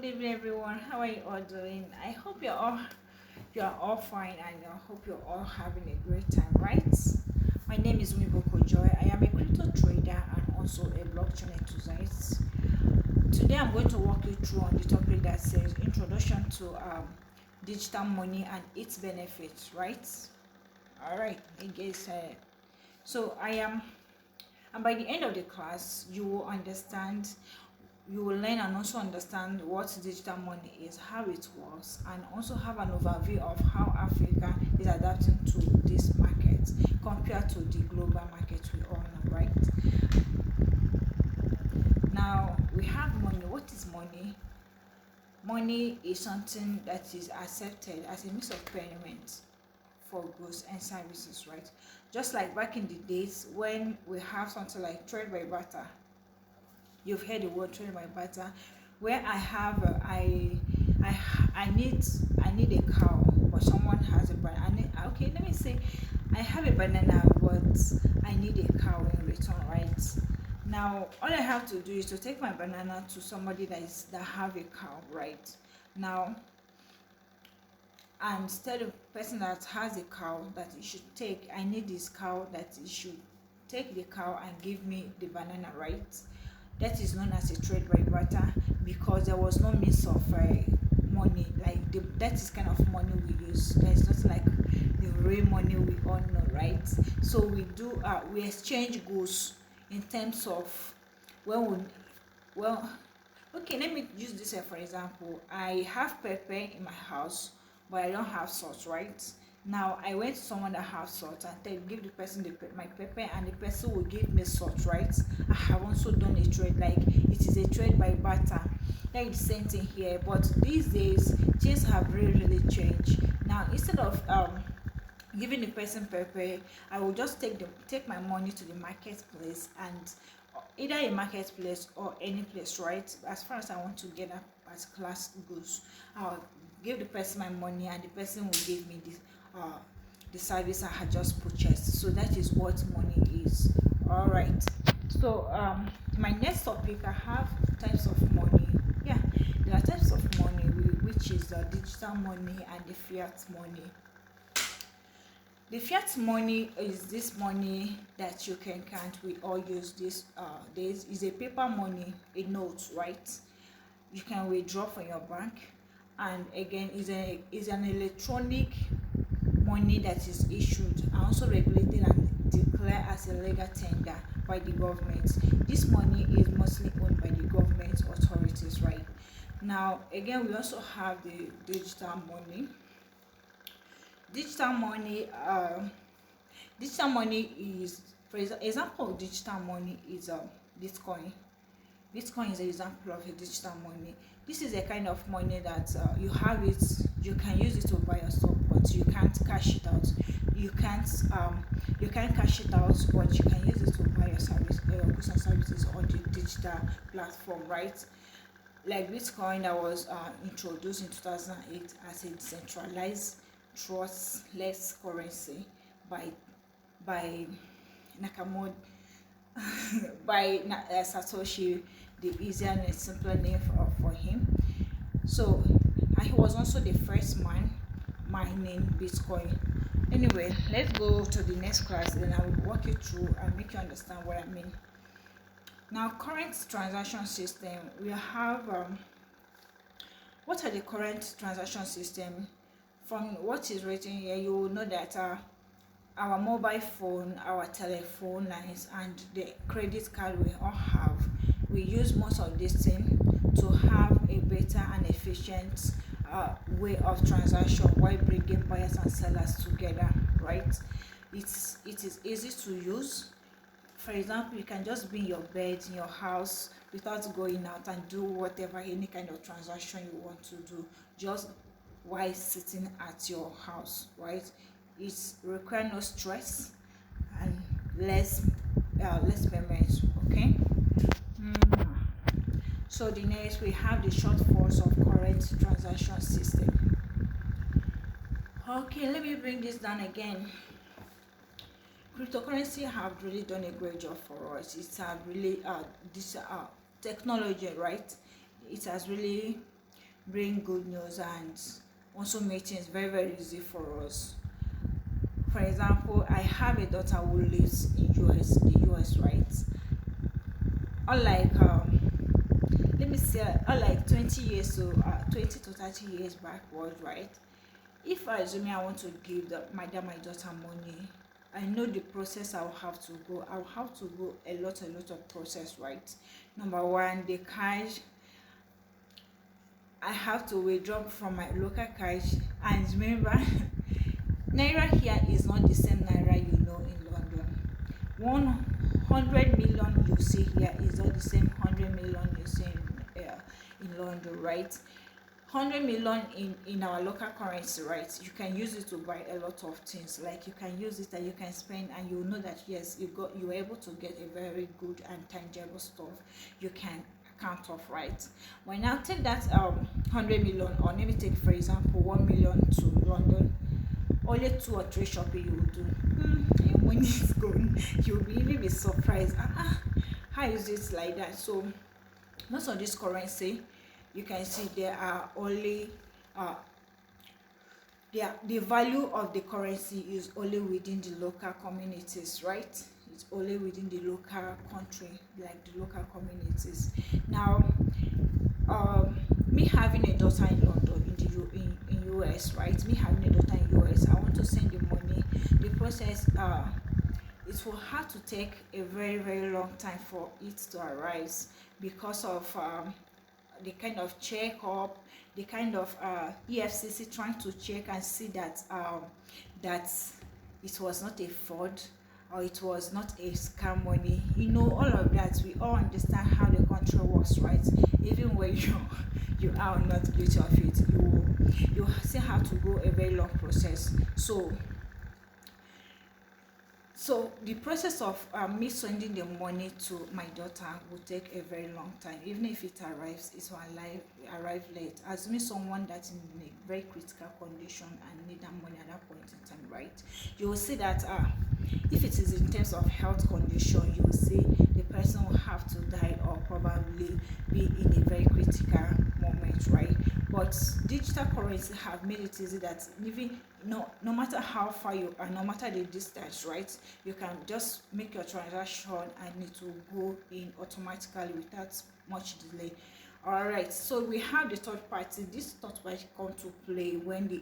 evening, everyone. How are you all doing? I hope you're all fine, and I hope you're all having a great time, right? My name is Wiboko Joy. I am a crypto trader and also a blockchain enthusiast. Today, I'm going to walk you through on the topic that says Introduction to Digital Money and its Benefits, right? All right, I guess. So I am, and by the end of the class, you will learn and also understand what digital money is, how it works, and also have an overview of how Africa is adapting to this market compared to the global market we all know, right? Now we have money. What is money? Money is something that is accepted as a means of payment for goods and services, right? Just like back in the days when we have something like trade by barter. You've heard the word trade by barter, where I have I I need a cow, but someone has a banana. Okay, let me say I have a banana, but I need a cow in return, right? Now all I have to do is to take my banana to somebody that have a cow, right? Now, and instead of person that has a cow that he should take, I need this cow that he should take the cow and give me the banana, right? That is known as a trade by barter because there was no means of money. Like that is kind of money we use. That is not like the real money we all know, right? So we exchange goods in terms of when we well okay, let me use this for example. I have pepper in my house, but I don't have salt, right? Now I went to someone that have salt and give the person my pepper, and the person will give me salt, right? I have also done a trade, like it is a trade by barter. Like the same thing here, but these days things have really changed. Now instead of giving the person pepper, I will just take my money to the marketplace, and either a marketplace or any place, right? As far as I want to get a class goods, I'll give the person my money, and the person will give me the service I had just purchased. So that is what money is. All right. So my next topic, I have types of money. Yeah, there are types of money, which is the digital money and the fiat money. The fiat money is this money that you can count. We all use this days. Is a paper money, a note, right? You can withdraw from your bank, and again is an electronic money that is issued and also regulated and declared as a legal tender by the government. This money is mostly owned by the government authorities, right? Now again, we also have the digital money. Digital money is, for example of digital money is Bitcoin. Bitcoin is an example of a digital money. This is a kind of money that you have it, you can use it to buy your stuff, but you can't cash it out. You can't cash it out, but you can use it to buy your goods and services on the digital platform, right? Like Bitcoin, that was introduced in 2008 as a decentralized trustless currency by by Nakamoto Satoshi, the easier and simpler name for him. So he was also the first man mining Bitcoin. Anyway, let's go to the next class, then I will walk you through and make you understand what I mean. Now, current transaction system, we have what are the current transaction system? From what is written here, you will know that our mobile phone, our telephone lines, and the credit card we all have, we use most of this thing to have a better and efficient way of transaction while bringing buyers and sellers together, right? It is easy to use. For example, you can just be in your bed in your house without going out and do whatever, any kind of transaction you want to do, just while sitting at your house, right? It requires no stress and less payment. Okay. Mm. So the next, we have the short force of current transaction system. Okay, let me bring this down again. Cryptocurrency have really done a great job for us. It's really this technology, right? It has really bring good news and also make things very very easy for us. For example, I have a daughter who lives in the US, right? Unlike let me say, unlike 20 years to 20 to 30 years backward, right? If I assume I want to give my daughter money, I know the process I'll have to go. I'll have to go a lot of process, right? Number one, the cash. I have to withdraw from my local cash, and remember, naira here is not the same naira you know in London. 100 million you see here is not the same 100 million you see in London, right? 100 million in our local currency, right? You can use it to buy a lot of things. Like you can use it and you can spend, and you know that yes, you were able to get a very good and tangible stuff you can count off, right? When now take that 100 million, or let me take for example 1 million to London, only 2 or 3 shopping you will do. Your money is gone. You'll really be surprised. How is it like that? So most of this currency, you can see there are only the value of the currency is only within the local communities, right? It's only within the local country, like the local communities. Now me having a daughter in London, in US, right? Me having a daughter in US, I want to send the money. The process it will have to take a very very long time for it to arrive, because of the kind of check up, the kind of EFCC trying to check and see that that it was not a fraud, or it was not a scam money. You know, all of that, we all understand how the country works, right? Even when you are not guilty of it, you still have to go a very long process. So the process of me sending the money to my daughter will take a very long time. Even if it arrives, it will arrive late. Assuming someone that's in a very critical condition and need that money at that point in time, right? You will see that if it is in terms of health condition, you will see the person will have to die or probably be in a very critical moment, right? But digital currency have made it easy that even no matter how far you are, no matter the distance, right, you can just make your transaction and it will go in automatically without much delay. All right, so we have the third party. This third party come to play when the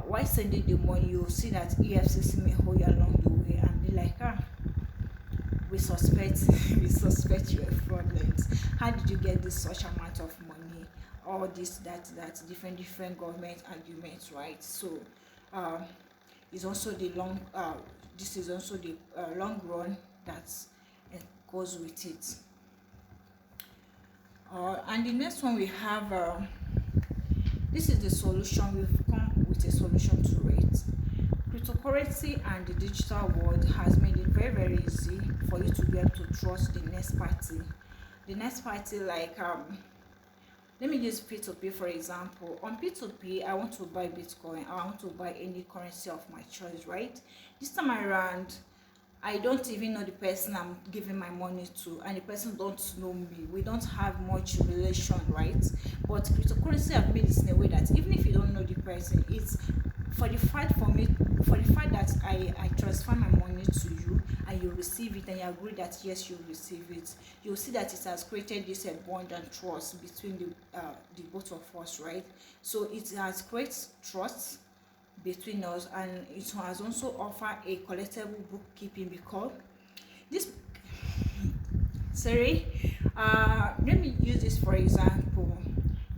while sending the money. You'll see that EFCC may hold you along the way and be like, we suspect we suspect you are fraudulent. How did you get this such amount of money? All this that different government arguments, right? So it's also the long this is also the long run that goes with it. And the next one we have this is the solution. We've come with a solution to it. Cryptocurrency and the digital world has made it very very easy for you to be able to trust the next party. The next party, like let me use P2P for example. On P2P, I want to buy Bitcoin. I want to buy any currency of my choice, right? This time around, I don't even know the person I'm giving my money to, and the person don't know me. We don't have much relation, right? But cryptocurrency have made it in a way that even if you don't know the person, it's for the fact that I transfer my money to you and you receive it and you agree that yes you receive it, you'll see that it has created this bond and trust between the both of us, right? So it has created trust between us, and it has also offered a collectible bookkeeping, because this let me use this for example.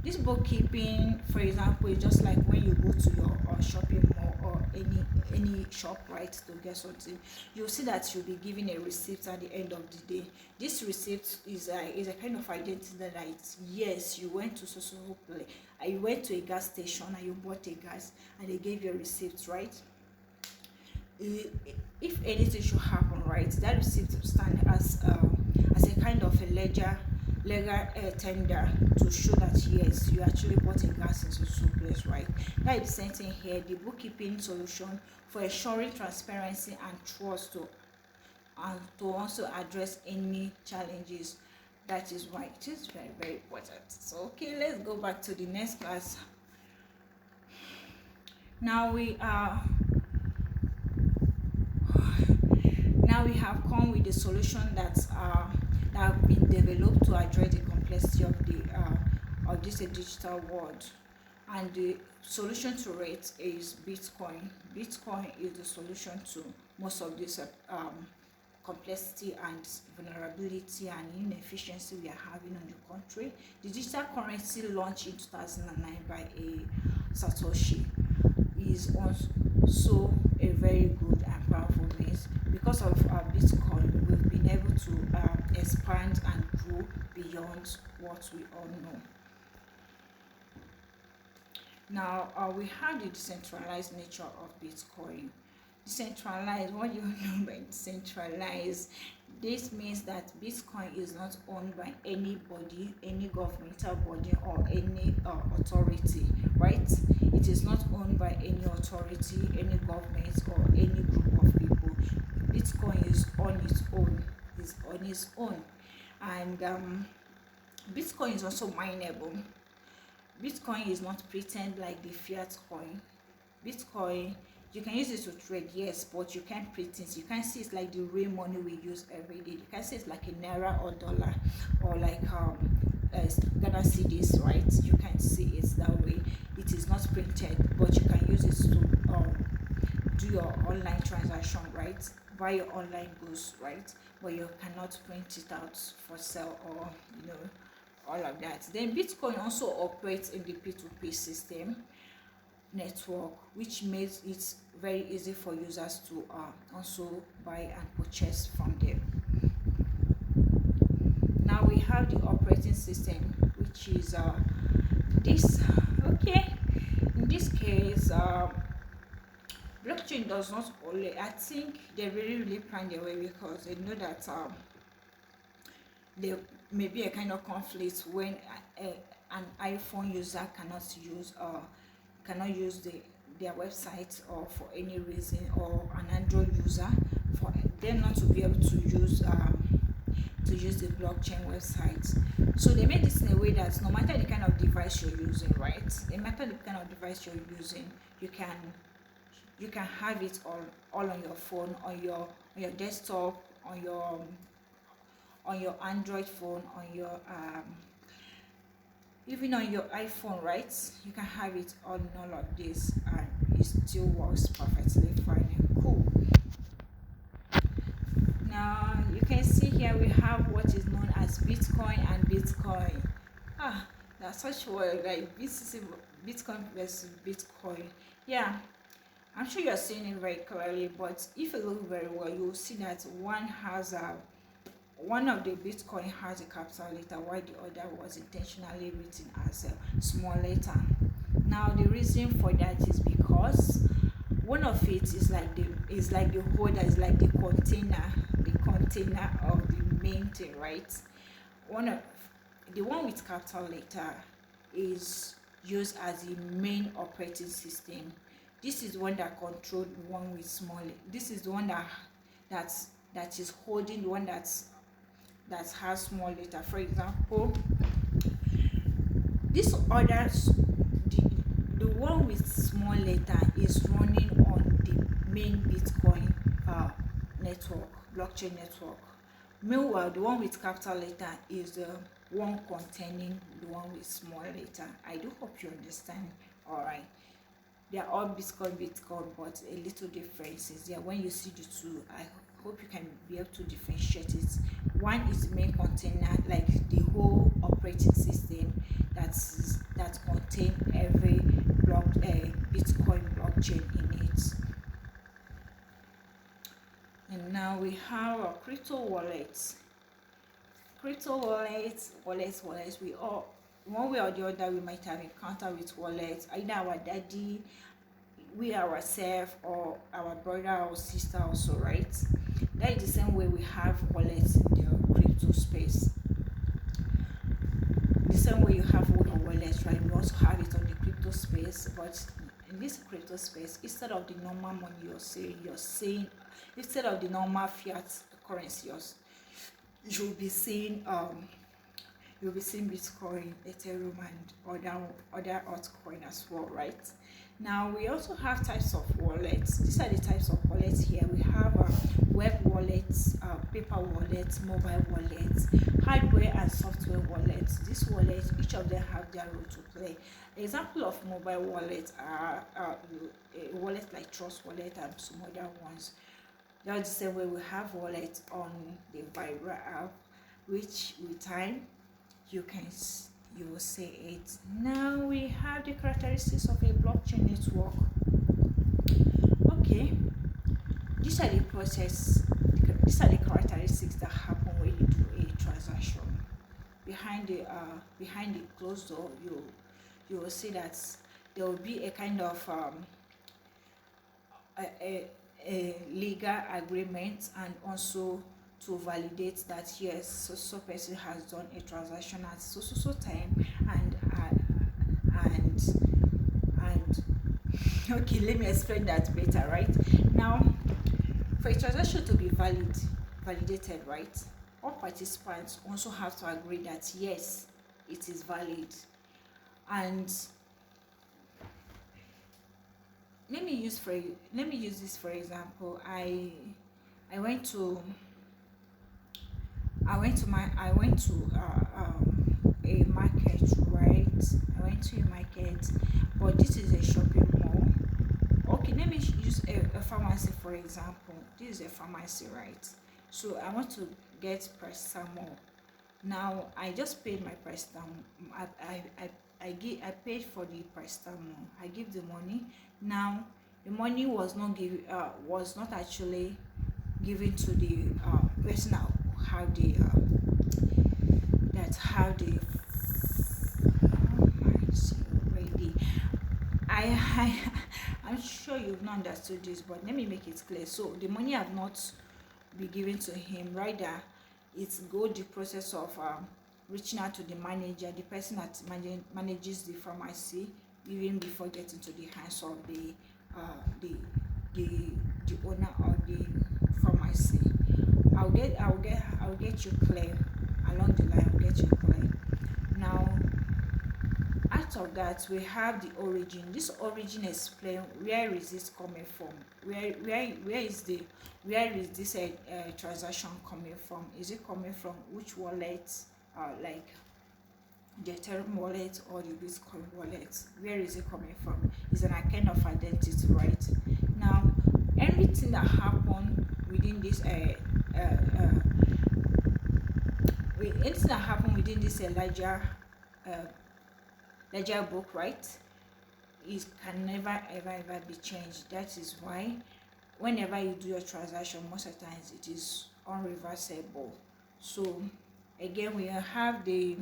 This bookkeeping, for example, is just like when you go to your shopping mall or any shop, right, to get something. You'll see that you'll be given a receipt at the end of the day. This receipt is a kind of identity that yes, you went to you went to a gas station and you bought a gas and they gave you a receipt, right? If anything should happen, right, that receipt will stand as a kind of a legal tender to show that yes, you actually bought a gas in so place, right? That is the same thing here. The bookkeeping solution for ensuring transparency and trust to also address any challenges That is why it is very, very important. So okay, let's go back to the next class. Now we have come with a solution that have been developed to address the complexity of this digital world, and the solution to it is Bitcoin. Bitcoin is the solution to most of this complexity and vulnerability and inefficiency we are having on the country. The digital currency launched in 2009 by a Satoshi is also a very good and powerful means. Because of Bitcoin, we've been able to expand and grow beyond what we all know. Now we have the decentralized nature of Bitcoin. Decentralized, what do you know by decentralized? This means that Bitcoin is not owned by anybody, any governmental body or any authority, right? It is not owned by any authority, any government or any group of people. Bitcoin is on its own, and Bitcoin is also mineable. Bitcoin is not pretend like the fiat coin. Bitcoin, you can use it to trade, yes, but you can't pretend. You can't see it's like the real money we use every day. You can see it's like a naira or dollar or like Ghana cedis, right? You can't see it that way. It is not printed, but you can use it to do your online transaction, right? Buy your online goods, right? But you cannot print it out for sale or all of that. Then Bitcoin also operates in the P2P system network, which makes it very easy for users to also buy and purchase from them. Now we have the operating system, which is this. Okay, in this case, blockchain does not only, I think they really plan their way, because they know that there may be a kind of conflict when an iPhone user cannot use their website or for any reason, or an Android user for them not to be able to use the blockchain website. So they made this in a way that no matter the kind of device you're using, right? No matter the kind of device you're using, you can have it all on your phone, on your desktop, on your Android phone, on your even on your iPhone, right? You can have it on all of this, and it still works perfectly fine and cool. Now you can see here we have what is known as Bitcoin and Bitcoin. That's such a word, like Bitcoin versus Bitcoin. Yeah, I'm sure you're seeing it very clearly, but if you look very well, you'll see that one of the Bitcoin has a capital letter, while the other was intentionally written as a small letter. Now the reason for that is because one of it is like the holder, is like the container of the main thing, right? The one with capital letter is used as the main operating system. This is the one that controls the one with small. This is the one that is holding the one that has small letter. For example, this others, the one with small letter is running on the main Bitcoin network, blockchain network. Meanwhile, the one with capital letter is the one containing the one with small letter. I do hope you understand. All right, they are all Bitcoin, but a little difference is there. When you see the two, I hope you can be able to differentiate it. One is the main container, like the whole operating system that contain every Bitcoin blockchain in it. And now we have a crypto wallets. We all, one way or the other, we might have encountered with wallets, either our daddy, we ourselves, or our brother or sister also, right? That is the same way we have wallets in the crypto space. The same way you have own wallets, right? We also have it on the crypto space, but in this crypto space, instead of the normal money you're saying instead of the normal fiat currency, you'll be seeing you'll be seeing Bitcoin, Ethereum, and other altcoin as well, right? Now we also have types of wallets. These are the types of wallets here. We have web wallets, paper wallets, mobile wallets, hardware and software wallets. These wallets, each of them have their role to play. Example of mobile wallets are a wallet like Trust Wallet and some other ones. That's the same way we have wallets on the Viber app, which with time you will see it. Now we have the characteristics of a blockchain network. Okay, these are the characteristics that happen when you do a transaction. Behind the closed door, you will see that there will be a kind of a legal agreement, and also to validate that yes, so person has done a transaction at so time, and okay, let me explain that better. Right now, for a transaction to be validated, right, all participants also have to agree that yes, it is valid. And let me use this for example. I went to a market, right? I went to a market, but this is a shopping mall. Okay, let me use a pharmacy for example. This is a pharmacy, right? So I want to get paracetamol. Now I just paid my paracetamol. I paid for the paracetamol. I give the money. Now the money was not actually given to the person who have the already. I'm sure you've not understood this, but let me make it clear. So the money have not been given to him. Rather, it's the process of reaching out to the manager, the person that manages the pharmacy, even before getting to the hands of the owner of the pharmacy. I'll get you clear along the line. I'll get you clear. Now, out of that, we have the origin. This origin explain where is this coming from? Where is this transaction coming from? Is it coming from which wallet? Like the Ethereum wallet or the Bitcoin wallet? Where is it coming from? It's an kind of identity, right? Now, everything that happened within this ledger book, right, it can never ever be changed. That is why whenever you do your transaction, most of the times it is unreversible. So again, we have the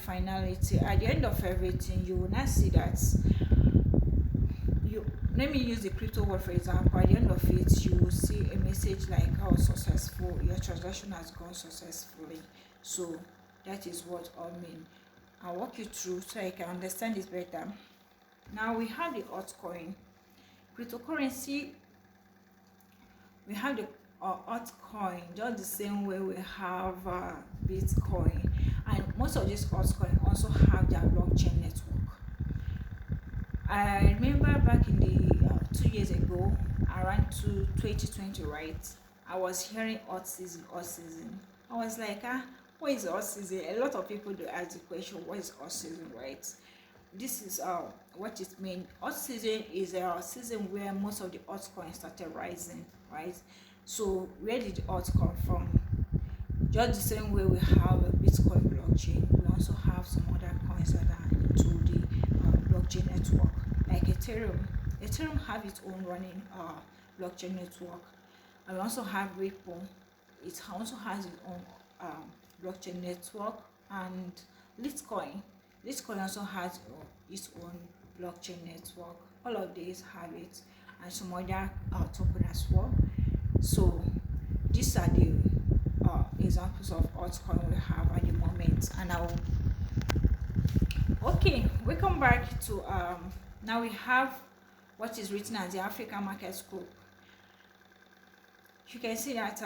finality. At the end of everything, you will not see that let me use the crypto world for example. At the end of it, you will see a message like, "How successful your transaction has gone successfully." So that is what I mean. I'll walk you through so I can understand this better. Now we have the altcoin, cryptocurrency. We have the altcoin just the same way we have Bitcoin, and most of these altcoins also have their blockchain network. I remember back in the 2 years ago, around 2020, right? I was hearing alt season. I was like, what is alt season? A lot of people do ask the question, what is alt season, right? This is what it means. Alt season is a season where most of the altcoins started rising, right? So where did the alt come from? Just the same way we have a Bitcoin blockchain, we also have some other coins that are into the blockchain network, like Ethereum. Ethereum have its own running blockchain network, and we also have Ripple. It also has its own blockchain network, and Litecoin also has its own blockchain network. All of these have it, and some other token as well. So these are the examples of altcoin we have at the moment. And we come back to now we have what is written as the African market group. You can see that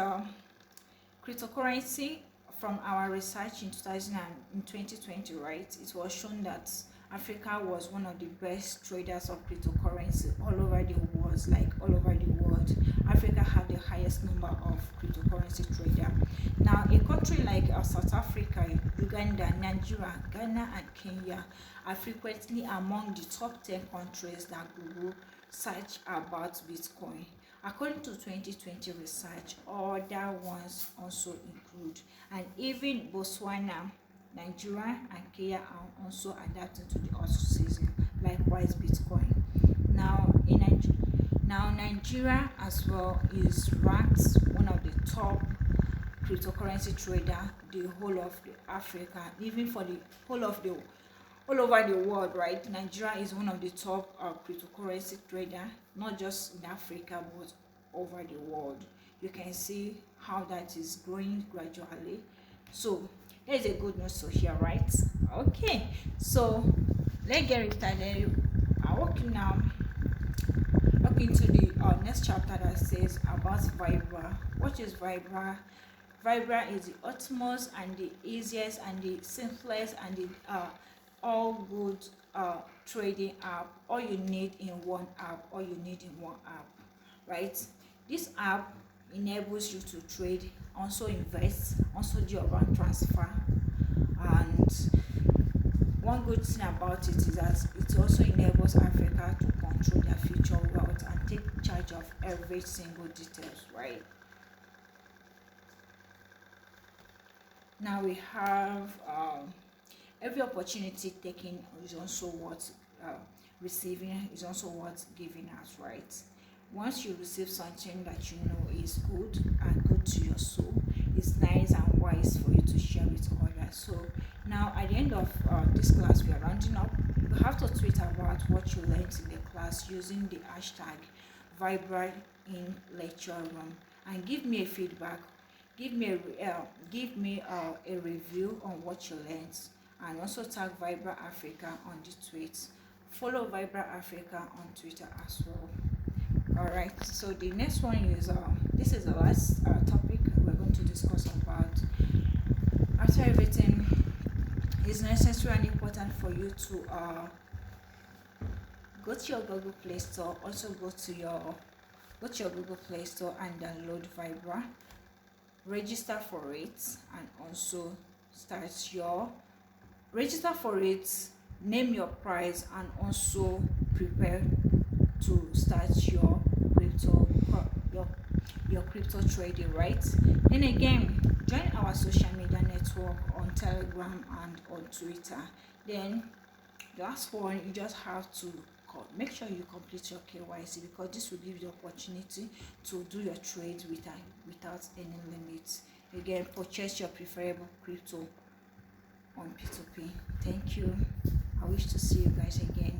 cryptocurrency from our research in 2020, right, it was shown that Africa was one of the best traders of cryptocurrency all over the world, like all over the world. Africa had the highest number of cryptocurrency trader. Now, a country like South Africa, Uganda, Nigeria, Ghana, and Kenya are frequently among the top 10 countries that Google search about Bitcoin. According to 2020 research, other ones also include, and even Botswana, Nigeria, and Kenya are also adapting to the auto season, likewise Bitcoin. Now, Nigeria as well is ranked one of the top cryptocurrency trader the whole of the Africa, even for the whole of the all over the world, right? Nigeria is one of the top cryptocurrency trader, not just in Africa but over the world. You can see how that is growing gradually. So there's a good news to hear, right? Okay, so let's get started. I walk you now. Look into the next chapter that says about Vibra. What is Vibra? Vibra is the utmost and the easiest and the simplest and the all good trading app. All you need in one app. All you need in one app, right? This app enables you to trade, also invest, also do your bank transfer. And one good thing about it is that it also enables Africa to control their future wealth and take charge of every single details, right? Now we have every opportunity taken is also worth receiving, is also worth giving us, right? Once you receive something that you know is good and good to your soul, it's nice and wise for you to share with others. So now at the end of this class, we are rounding up. You have to tweet about what you learned in the class using the hashtag Vibra in lecture room and give me a feedback. Give me a review on what you learned, and also tag Vibra Africa on the tweet. Follow Vibra Africa on Twitter as well. Alright, so the next one is this is the last topic we're going to discuss about. After everything, it's necessary and important for you to go to your Google Play Store. Also go to your Google Play Store and download Vibra. Register for it and also register for it, name your price, and also prepare to start your crypto trading, right? Then again, join our social media network on Telegram and on Twitter. Then the last one, you just have to make sure you complete your KYC, because this will give you the opportunity to do your trades without any limits. Again, purchase your preferable crypto on P2P. Thank you. I wish to see you guys again.